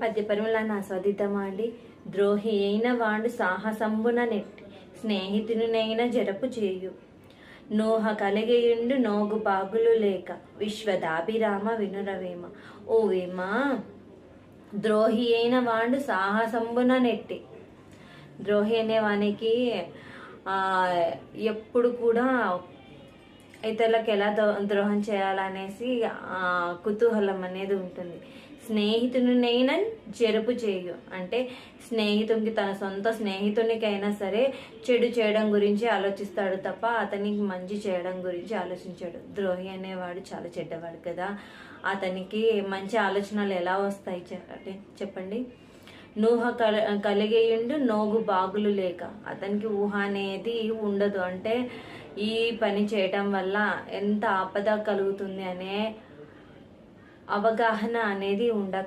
పద్యపరములను ఆస్వాదిద్దామండి. ద్రోహి అయిన వాడు సాహసంబున నెట్టి స్నేహితునినైన జరపు చేయు. నోహ కలిగియుండు నోగు బాగులు లేక విశ్వదాభిరామ వినురవేమ. ఓ వేమ, ద్రోహి అయిన వాడు సాహసంబున నెట్టి. ద్రోహి అనే వానికి ఎప్పుడు కూడా ఇతరులకు ఎలా ద్రోహం చేయాలనేసి కుతూహలం అనేది ఉంటుంది. స్నేహితునినైనా జరుపు చేయు అంటే స్నేహితునికి, తన సొంత స్నేహితునికైనా సరే చెడు చేయడం గురించి ఆలోచిస్తాడు తప్ప అతనికి మంచి చేయడం గురించి ఆలోచించాడు. ద్రోహి అనేవాడు చాలా చెడ్డవాడు కదా, అతనికి మంచి ఆలోచనలు ఎలా వస్తాయి చెప్పండి. నూహ కలిగేయుండు నోగు బాగులు లేక, అతనికి ఊహ అనేది ఉండదు. అంటే ఈ పని చేయటం వల్ల ఎంత ఆపద కలుగుతుంది అనే అవగాహన అనేది ఉండదు.